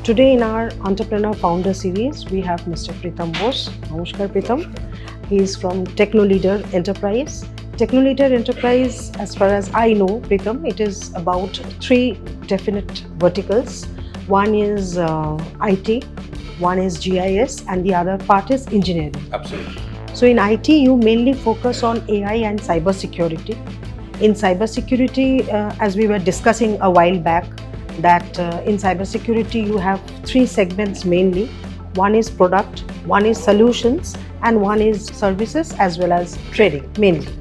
Today in our Entrepreneur Founder series, we have Mr. Pritam Bose. Namaskar Pritam. He is from TechnoLeader Enterprise. TechnoLeader Enterprise, as far as I know, Pritam, it is about three definite verticals. One is IT, one is GIS, and the other part is engineering. Absolutely. So in IT, you mainly focus on AI and cybersecurity. In cybersecurity, as we were discussing a while back, that in cybersecurity you have three segments mainly. One is product, one is solutions, and one is services as well as trading mainly.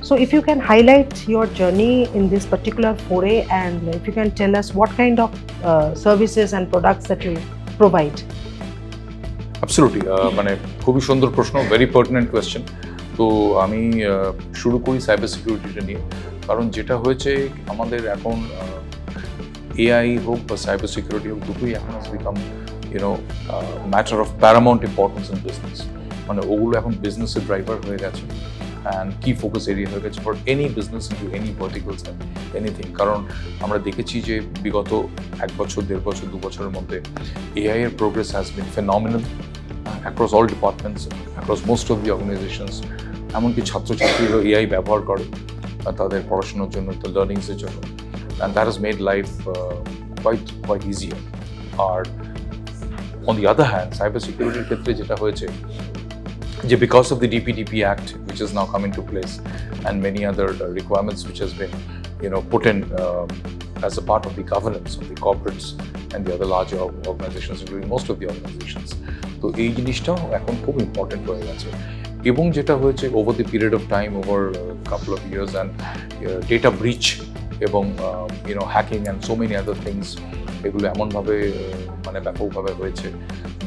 So if you can highlight your journey in this particular foray, and if you can tell us what kind of services and products that you provide. Absolutely. মানে খুবই সুন্দর প্রশ্ন, very pertinent question. তো আমি শুরু করি cyber সিকিউরিটিটা নিয়ে, কারণ যেটা হয়েছে আমাদের এখন এআই হোক বা সাইবার সিকিউরিটি হোক, দুটোই এখন has become matter of Paramount importance in business. মানে ওগুলো এখন বিজনেসের ড্রাইভার হয়ে গেছে অ্যান্ড কি ফোকাস এরিয়া হয়ে গেছে for any business into any verticals and anything. কারণ আমরা দেখেছি যে বিগত 1 বছর, 1.5 বছর, 2 বছরের মধ্যে এআই এর progress has been phenomenal across all departments, across most of the organisations. এমনকি ছাত্রছাত্রীরাও এআই ব্যবহার করে তাদের পড়াশোনার জন্য, তাদের লার্নিংসের জন্য, and that has made life quite easier. Or on the other hand, cyber security ক্ষেত্রে যেটা হয়েছে যে because of the DPDP Act which has now come into place and many other requirements which has been put in as a part of the governance of the corporates and the other larger organizations, including most of the organizations, তো এই জিনিসটাও এখন খুব important হয়ে গেছে। এবং যেটা হয়েছে over the period of time, over couple of years, and data breach এবং hacking and so many other things, এগুলো এমনভাবে মানে ব্যাপকভাবে হয়েছে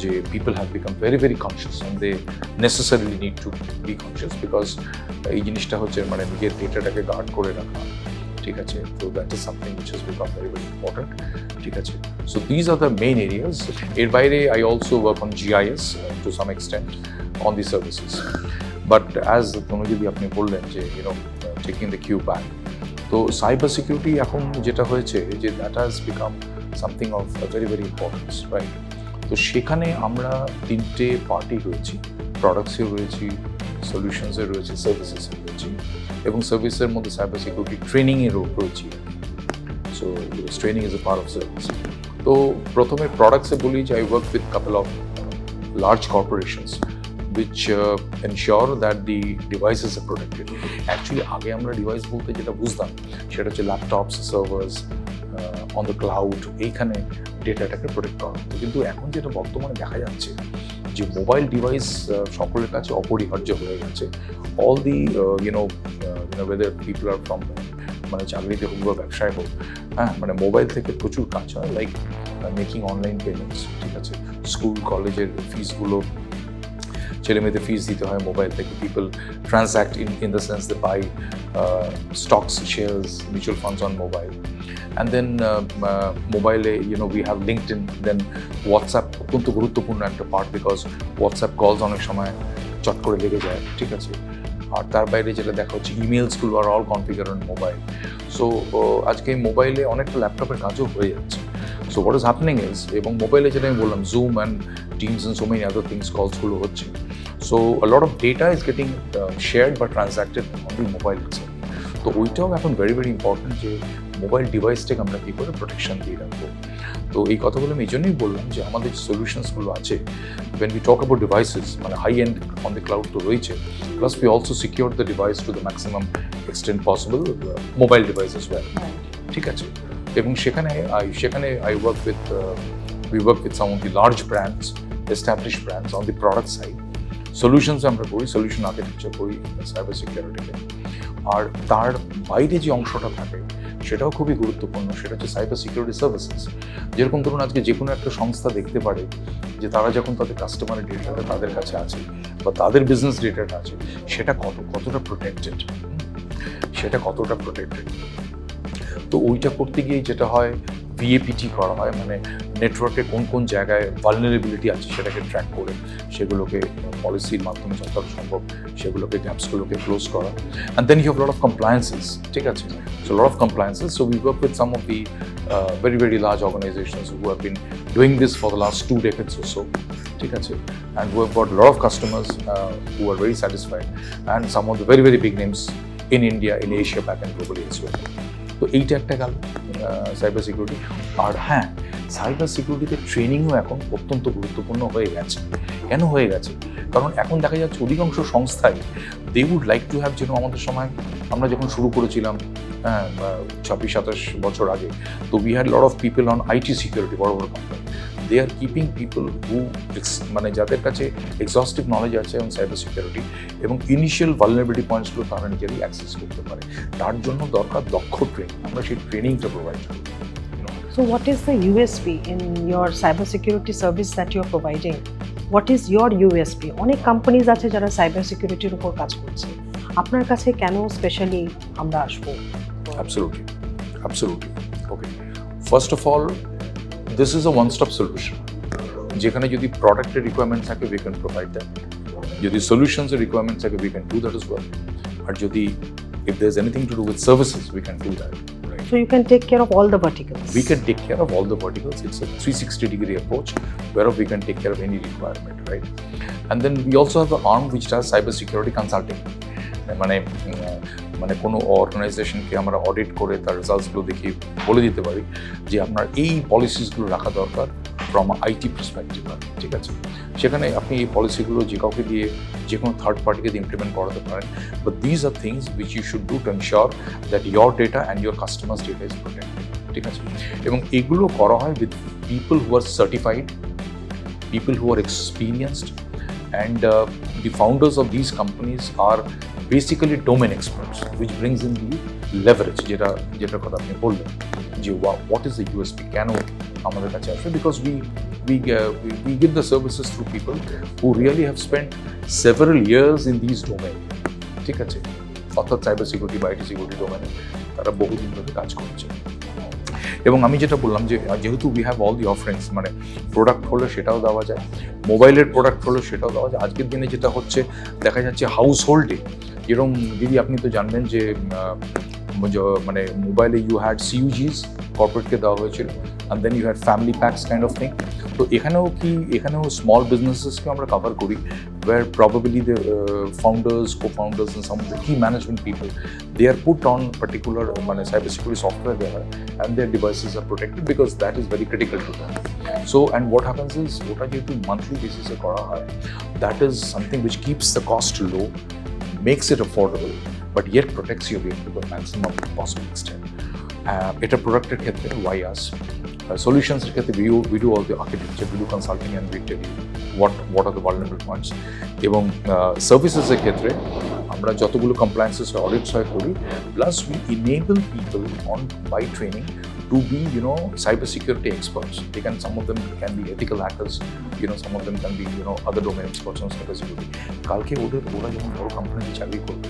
যে people have become very very conscious and they necessarily need to be conscious, because এই জিনিসটা হচ্ছে মানে নিজের ডেটাটাকে গার্ড করে রাখা, ঠিক আছে? তো that is something which has become very very important, ঠিক আছে? So these are the main areas. এর বাইরে I also work on GIS to some extent on the services. But as Tanuji আপনি বললেন যে টেকিং দ্য কিউ ব্যাক, তো cyber security এখন যেটা হয়েছে যে that has become something of very very importance, right? তো সেখানে আমরা 3টে পার্টি রয়েছি, প্রোডাক্টসেও রয়েছি, সলিউশনসে রয়েছে, সার্ভিসেসে রয়েছি, এবং সার্ভিসের মধ্যে সাইবার সিকিউরিটি ট্রেনিংয়েরও রয়েছি। So training is a part of service. তো প্রথমে প্রোডাক্টসে বলি যে I work with couple of large corporations which ensure that the devices are protected. Actually আগে আমরা ডিভাইস বলতে যেটা বুঝতাম সেটা হচ্ছে laptops, servers on the cloud, এইখানে ডেটাটাকে প্রোটেক্ট করা হতো। কিন্তু এখন যেটা বর্তমানে দেখা যাচ্ছে যে মোবাইল ডিভাইস সকলের কাছে অপরিহার্য হয়ে গেছে। All the weather people are from মানে চাকরিতে হোক বা ব্যবসায় হোক, হ্যাঁ, মানে মোবাইল থেকে প্রচুর কাজ হয়, লাইক মেকিং অনলাইন পেমেন্টস, ঠিক আছে? স্কুল কলেজের ফিসগুলো, ছেলে মেয়েদের ফিস দিতে হয় মোবাইল থেকে। People transact in the sense they buy stocks, shares, mutual funds on mobile. And then মোবাইলে we have linked in, then WhatsApp অত্যন্ত গুরুত্বপূর্ণ একটা পার্ট, বিকজ হোয়াটসঅ্যাপ কলস অনেক সময় চট করে লেগে যায়, ঠিক আছে? আর তার বাইরে যেটা দেখা হচ্ছে ইমেলসগুলো are all configure on mobile. So আজকে মোবাইলে অনেকটা ল্যাপটপের কাজও হয়ে যাচ্ছে। So what is happening is, এবং মোবাইলে যেটা আমি বললাম Zoom and Teams and so many other things কলসগুলো হচ্ছে, so a lot of data is getting shared বা transacted on the mobile itself. তো ওইটাও এখন ভেরি ভেরি ইম্পর্টেন্ট যে মোবাইল ডিভাইসটাকে আমরা কী করে প্রোটেকশন দিয়ে রাখবো। তো এই কথাগুলো আমি এই জন্যই বললাম যে আমাদের যে সলিউশনসগুলো আছে, when we talk about devices, মানে high end on the cloud তো রয়েছে, plus we also secure the device to the maximum extent possible, mobile device as well, ঠিক আছে? এবং সেখানে I work with we work with some of the large brands, established brands on the product side. Solutions আমরা করি, solution architecture করি cyber সিকিউরিটিতে। আর তার বাইরে যে অংশটা থাকে সেটাও খুবই গুরুত্বপূর্ণ, সেটা হচ্ছে সাইবার সিকিউরিটি সার্ভিসেস। যেরকম ধরুন আজকে যে কোনো একটা সংস্থা দেখতে পারে যে তারা যখন তাদের কাস্টমারের ডেটাটা তাদের কাছে আছে বা তাদের বিজনেস ডেটাটা আছে, সেটা কতটা প্রোটেক্টেড, তো ওইটা করতে গিয়ে যেটা হয় ভিএপিটি করা হয়, মানে নেটওয়ার্কে কোন কোন জায়গায় ভালনারেবিলিটি আছে সেটাকে ট্র্যাক করে সেগুলোকে পলিসির মাধ্যমে যতটা সম্ভব সেগুলোকে গ্যাপসগুলোকে ক্লোজ করা and then you have lot of compliances, ঠিক আছে? So lot of compliances, so we work with some of the very very large organizations who have been doing this for the last 2 decades or so, ঠিক আছে? And we have got a lot of customers who are very satisfied and some of the very very big names in India, in Asia, back and globally as well. তো এইটা একটা গেল cyber security. আর হ্যাঁ, cyber সিকিউরিটিতে ট্রেনিংও এখন অত্যন্ত গুরুত্বপূর্ণ হয়ে গেছে। কেন হয়ে গেছে? কারণ এখন দেখা যাচ্ছে অধিকাংশ সংস্থায় they would like to have, যেন আমাদের সময় আমরা যখন শুরু করেছিলাম 26-27 বছর আগে, তো we had lot of people on IT security, বড় বড় company. They are keeping people who মানে যাদের কাছে এক্সস্টিভ নলেজ আছে অন সাইবার সিকিউরিটি এবং ইনিশিয়াল ভালনারেবিলিটি পয়েন্টসগুলো তারা নিজেরাই অ্যাক্সেস করতে পারে। তার জন্য দরকার দক্ষ ট্রেনিং, আমরা সেই ট্রেনিংটা প্রোভাইড করি। So what is the USP in your cybersecurity service that you are providing? What is your USP? অনেক কোম্পানিজ আছে যারা সাইবার সিকিউরিটির উপর কাজ করছে, আপনার কাছে কেন স্পেশালি আমরা আসবো? Absolutely, absolutely. Okay. First of all, this is a one-stop solution. যেখানে যদি প্রোডাক্টের রিকোয়ারমেন্ট থাকে, we can provide that. যদি সলিউশনসের রিকোয়ারমেন্ট থাকে, we can do that as well. আর যদি if there's anything to do with services, we can do that. So you can take care of all the verticals. We can take care of all the verticals. It's a 360-degree approach where we can take care of any requirement, right? And then we also have an arm which does cybersecurity consulting. মানে কোনো অর্গানাইজেশনকে আমরা audit করে তার রেজাল্টসগুলো দেখি বলে দিতে পারি যে আপনার এই পলিসিসগুলো রাখা দরকার ফ্রম আইটি পার্সপেক্টিভ, ঠিক আছে? সেখানে আপনি এই পলিসিগুলো যে কাউকে দিয়ে, যে কোনো থার্ড পার্টিকে দিয়ে ইমপ্লিমেন্ট করাতে পারেন, but these are things which you should do to ensure that your data and your customers data is protected, ঠিক আছে? এবং এগুলো করা হয় with people who are certified, people who are experienced, and the founders of these companies are basically domain experts, which brings in the leverage, যেটার কথা আপনি বললেন যে what is the USP, কেন আমাদের কাছে আসবে? Because we give the services through people who really have spent several years in these domains, ঠিক আছে? অর্থাৎ সাইবার সিকিউরিটি বা আইটি সিকিউরিটি ডোমেনে তারা বহুদিন ধরে কাজ করছে। এবং আমি যেটা বললাম যে যেহেতু we have all the offerings, মানে প্রোডাক্ট হলে সেটাও দেওয়া যায়, মোবাইলের প্রোডাক্ট হলে সেটাও দেওয়া যায়। আজকের দিনে যেটা হচ্ছে দেখা যাচ্ছে হাউস হোল্ডে, যেরকম দিদি আপনি তো জানবেন যে মানে মোবাইলে ইউ হ্যাড সিইউজিস, কর্পোরেটকে দেওয়া হয়েছিল, and then you had family packs kind of thing. তো এখানেও স্মল বিজনেসেসকে আমরা কভার করি, where probably the founders, co-founders and some of the key management people, they are put on particular cybersecurity software there, and their devices are protected because that is very critical to them. So, and what happens is, what I do monthly basis, that is something which keeps the cost low, makes it affordable, but yet protects your data to the maximum possible extent. It's a product ক্ষেত্রে why us? Solutions ক্ষেত্রে we do all the architecture, we do consulting, and we tell you what are the vulnerable points. এবং সার্ভিসেসের ক্ষেত্রে আমরা যতগুলো compliances audits হয় করি, plus we enable people by training to be cyber security experts. Some of them can be ethical hackers, some of them can be other domain experts on cyber security. কালকে ওরা যখন বড় কোম্পানিতে চাকরি করবে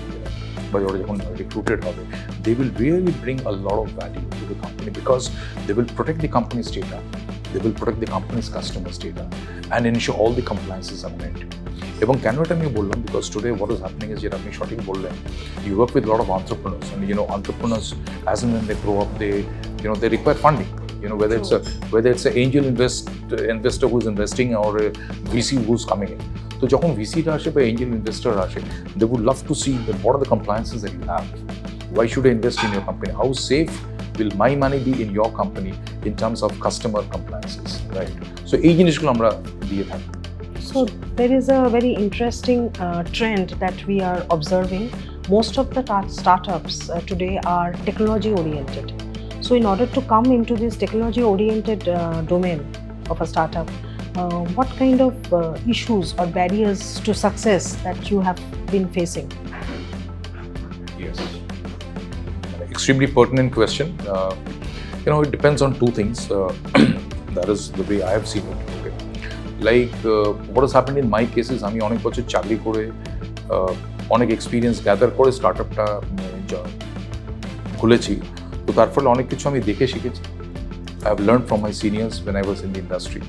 বা ওরা যখন রিক্রুটেড হবে, they will really bring a lot of value to the company because they will protect the company's data, they will protect the company's customers' data, and ensure all the compliances are met. এবং কেন এটা আমি বললাম, because today what is happening is, যেটা আপনি সঠিক বললেন, you work with lot of entrepreneurs, and entrepreneurs as and when they grow up, they require funding, whether it's an angel investor who's investing or a VC who's coming in. তো যখন ভিসিটা আসে বা angel investor আসে, they would love to see that what are the compliances that you have, why should I invest in your company, how safe will my money be in your company in terms of customer compliances, right? So এই জিনিসগুলো আমরা দিয়ে থাকি। So there is a very interesting trend that we are observing. Most of the startups today are technology oriented. So in order to come into this technology oriented domain of a startup, what kind of issues or barriers to success that you have been facing? Yes, extremely pertinent question. It depends on two things. That is the way I have seen it. Okay, like what has happened in my case is, আমি অনেক বছর চাকরি করে অনেক experience gather করে স্টার্টআপটা খুলেছি, তো তার ফলে অনেক কিছু আমি দেখে শিখেছি, I've learned from my seniors when I was in the industry.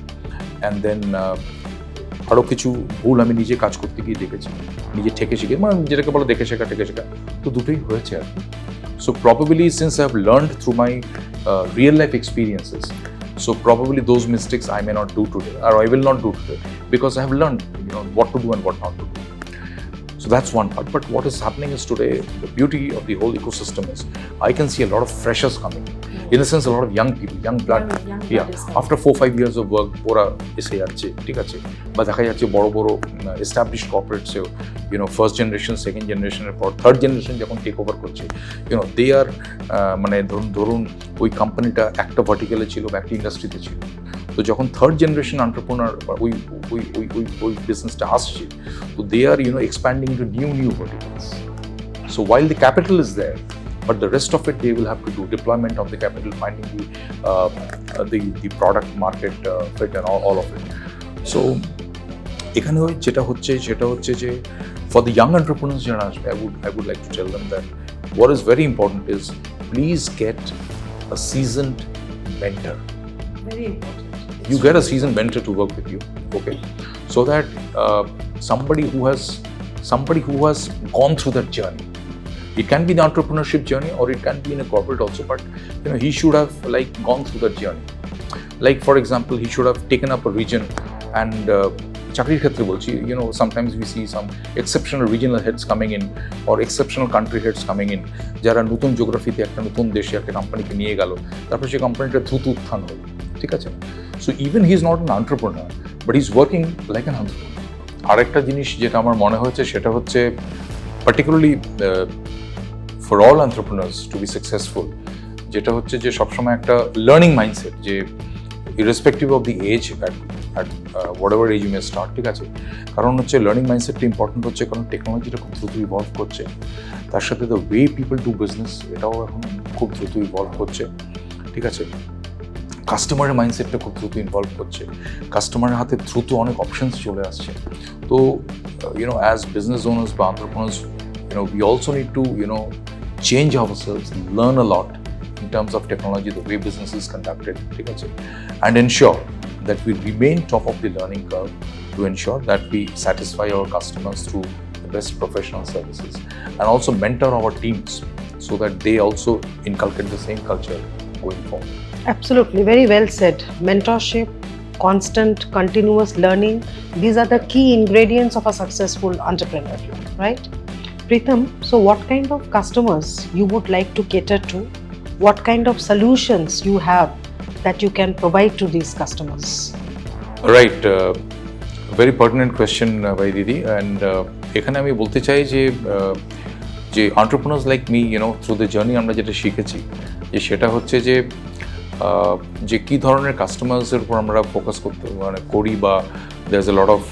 And then আরও কিছু ভুল আমি নিজে কাজ করতে গিয়ে দেখেছি, নিজে ঠেকে শিখে, মানে যেটাকে বলে দেখে শেখা তো দুটোই হয়েছে আর কি। So probably since I have learned through my real life experiences, so probably those mistakes I may not do today, or I will not do today, because I have learned, what to do and what not to do. So that's one part. But what is happening is today, the beauty of the whole ecosystem is I can see a lot of freshers coming. In the sense, a lot of young people, young blood. After 4-5 years of work, ওরা এসে যাচ্ছে, ঠিক আছে, বা দেখা যাচ্ছে বড় বড় established corporates-এও, first generation, second generation এর পর third generation যখন টেক ওভার করছে, they are মানে ধরুন ওই কোম্পানিটা একটা ভার্টিক্যালে ছিল বা একটা ইন্ডাস্ট্রিতে ছিল, তো যখন থার্ড জেনারেশন এন্টারপ্রেনার ওই বিজনেসটা আসছে, তো they are expanding to new verticals. So while the capital is there, but the rest of it they will have to do deployment of the capital, finding the product market fit and all of it. So এখানে যেটা হচ্ছে যে for the young entrepreneurs যারা আসবে, I would like to tell them that what is very important is please get a seasoned mentor. Very important. You get a seasoned mentor to work with you, okay, so that somebody who has gone through that journey. It can be the entrepreneurship journey, or it can be in a corporate also, but he should have gone through that journey. Like for example, he should have taken up a region, and চাকরির ক্ষেত্রে বলছি, sometimes we see some exceptional regional heads coming in, or exceptional country heads coming in, যারা নতুন জিওগ্রাফিতে একটা নতুন দেশে একটা কোম্পানিকে নিয়ে গেল, তারপর সেই কোম্পানিটা দ্রুত উত্থান হলো, ঠিক আছে। So even he is not an entrepreneur, but he's working like an entrepreneur. আরেকটা জিনিস যেটা আমার মনে হয়েছে সেটা হচ্ছে particularly for all entrepreneurs to be successful, যেটা হচ্ছে যে সবসময় একটা লার্নিং মাইন্ডসেট, যে irrespective of the age at whatever age you may start, ঠিক আছে, কারণ হচ্ছে লার্নিং মাইন্ডসেটটা ইম্পর্টেন্ট হচ্ছে, কারণ টেকনোলজিটা খুব দ্রুত ইভলভ করছে, তার সাথে the way people do business এটাও এখন খুব দ্রুত ইভলভ করছে, ঠিক আছে। কাস্টমারের মাইন্ডসেটটা খুব দ্রুত ইনভলভ করছে, কাস্টমারের হাতে দ্রুত অনেক অপশনস চলে আসছে। তো অ্যাজ বিজনেস ওনার্স বা entrepreneurs, we also need to change ourselves, learn a lot in terms of technology, the way business is conducted, ঠিক আছে, and ensure that we remain top of the learning curve to ensure that we satisfy our customers through the best professional services, and also mentor our teams so that they also inculcate the same culture going forward. Absolutely, very well said. Mentorship, constant, continuous learning, these are the key ingredients of a successful entrepreneur, right? Pritham, so what kind of customers you would like to cater to? What kind of solutions you have that you can provide to these customers? Right, very pertinent question by Didi, and এখানে আমি বলতে চাই যে entrepreneurs like me, through the journey আমরা যেটা শিখেছি, যে সেটা হচ্ছে যে কী ধরনের কাস্টমার্সের উপর আমরা ফোকাস করি, বা there's a lot of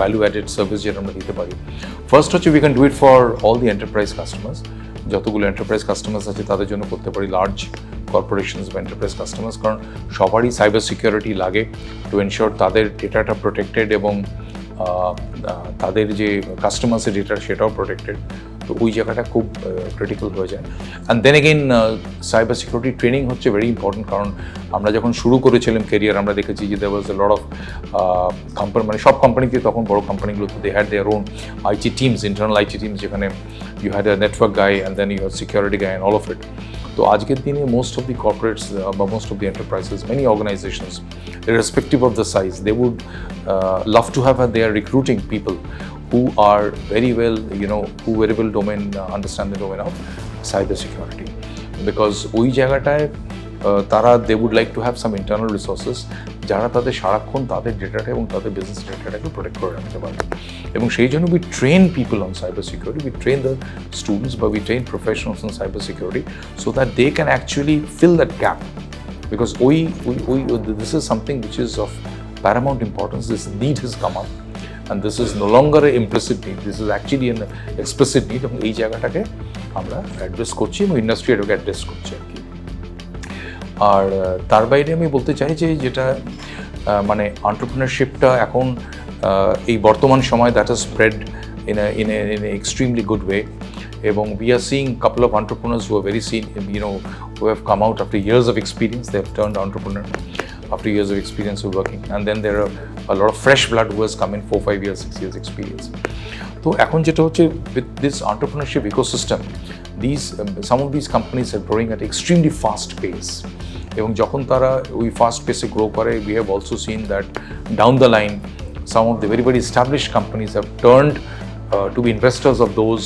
value added service যেটা আমরা দিতে পারি। ফার্স্ট হচ্ছে we can do it for all the enterprise customers, যতগুলো এন্টারপ্রাইজ কাস্টমার্স আছে তাদের জন্য করতে পারি, লার্জ কর্পোরেশনস বা এন্টারপ্রাইজ কাস্টমার্স, কারণ সবারই সাইবার সিকিউরিটি লাগে টু এনশিওর তাদের ডেটাটা প্রোটেক্টেড, এবং তাদের যে কাস্টমার্সের ডেটা সেটাও প্রোটেক্টেড, তো ওই জায়গাটা খুব ক্রিটিক্যাল হয়ে যায়। And then again cyber security training হচ্ছে ভেরি ইম্পর্টেন্ট, কারণ আমরা যখন শুরু করেছিলাম কেরিয়ার, আমরা দেখেছি যে দেয়ার ওয়াজ এ লট অফ কোম্পানি, মানে সব কোম্পানিতে তখন বড় কোম্পানিগুলোতে they had their own IT teams, internal IT teams, যেখানে you had a network guy and then you had security guy and all of it. তো আজকের দিনে মোস্ট অফ দি কর্পোরেটস বা most of the enterprises, many organisations, irrespective of the size, they would love to have they are recruiting people who are very well, who very well understand the domain of cyber security, because ওই জায়গাটায় তারা they would like to have some internal resources যারা তাদের সারাক্ষণ তাদের ডেটাটা এবং তাদের business ডেটাটাকে protect করে রাখতে পারবে। এবং সেই জন্য we train people on cyber security, we train the students, but we train professionals on cyber security so that they can actually fill that gap, because this is something which is of paramount importance. This need has come up, and this is no longer an implicit need, this is actually an explicit need, এবং এই জায়গাটাকে আমরা address করছি এবং industry এটাকে address করছে আর কি। আর তার বাইরে আমি বলতে চাই যে যেটা মানে এন্টারপ্রেনারশিপটা এখন এই বর্তমান সময় that has spread in an extremely good way, এবং we are seeing couple of entrepreneurs who are very who have come out after years of experience. They have turned entrepreneur after years of experience of working, and then there are a lot of fresh blood who has come in 4, 5 years, 6 years experience. তো এখন যেটা হচ্ছে with this entrepreneurship ecosystem, some of these companies are growing at extremely fast pace. এবং যখন তারা ওই fast পেসে grow করে, we have also seen that down the line some of the very, very established companies have turned to be investors of those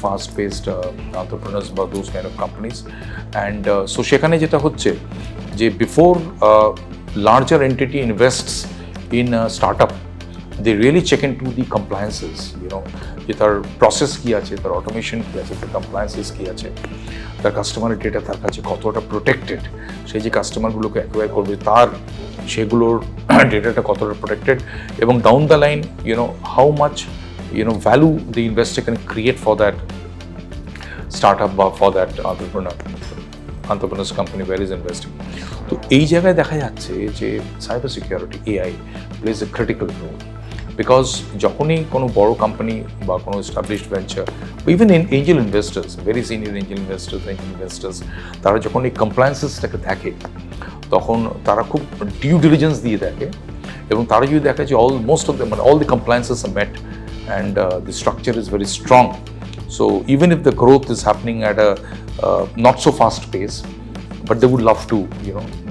fast-paced entrepreneurs বা those kind of companies. And so সেখানে যেটা হচ্ছে যে before a larger entity invests in a startup, they really check into the compliances, যে তার process কি আছে, তার অটোমেশন কি আছে, তার কমপ্লায়েন্সেস কি আছে, তার কাস্টমারের ডেটা তার কাছে কতটা প্রোটেক্টেড, সেই যে কাস্টমারগুলোকে অ্যাকোয়ার করবে তার সেগুলোর ডেটাটা কতটা প্রোটেক্টেড, এবং down the line how much value the investor can create for that startup বা for that entrepreneur's company where is investing. তো এই জায়গায় দেখা যাচ্ছে যে cyber security AI plays a critical role, because যখনই কোনো বড় কোম্পানি বা কোনো established venture, even angel investors, very senior angel investors, তারা যখন এই কমপ্লায়েন্সেসটাকে দেখে তখন তারা খুব ডিউ ডিলিজেন্স দিয়ে দেখে, এবং তারা যদি দেখে যে most of the all the compliances are met and the structure is very strong. So even if the growth is happening at a not so fast pace, but they would love to,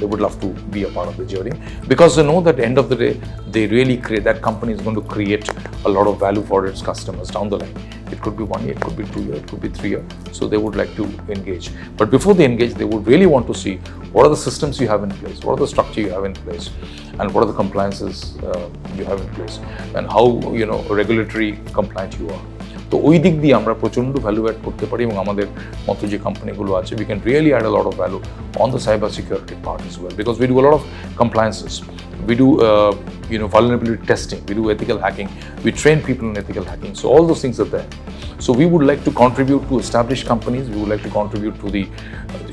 they would love to be a part of the journey, because they know that at the end of the day, they really create, that company is going to create a lot of value for its customers down the line. It could be 1 year, it could be 2 years, it could be 3 years. So they would like to engage. But before they engage, they would really want to see what are the systems you have in place, what are the structure you have in place, and what are the compliances you have in place, and how regulatory compliant you are. তো ওই দিক দিয়ে আমরা প্রচণ্ড value add করতে পারি, এবং আমাদের মতো যে কোম্পানিগুলো আছে, we can really add a lot of value on the cyber security part as well, because we do a lot of compliances, we do vulnerability testing, we do ethical hacking, we train people in ethical hacking, so all those things are there. So we would like to contribute to established companies, we would like to contribute to the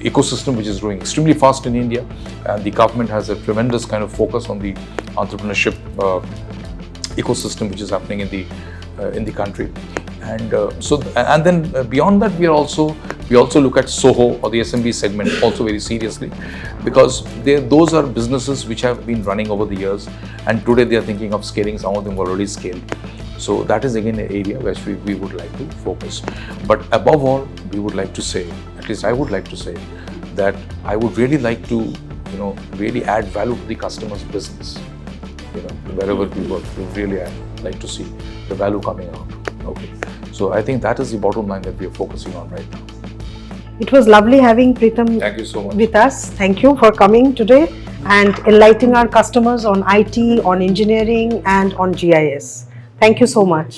ecosystem which is growing extremely fast in India, and the government has a tremendous kind of focus on the entrepreneurship ecosystem which is happening in the country. And then beyond that, we also look at SOHO or the SMB segment also very seriously, because those are businesses which have been running over the years, and today they are thinking of scaling. Some of them already scaled. So that is again an area where we would like to focus. But above all, we would like to say, at least I would like to say, that I would really like to really add value to the customer's business. Wherever we work, we really like to see the value coming out. Okay, so I think that is the bottom line that we are focusing on right now. It was lovely having Pritham Thank you so much. with us. Thank you for coming today and enlightening our customers on IT, on engineering, and on GIS. Thank you so much.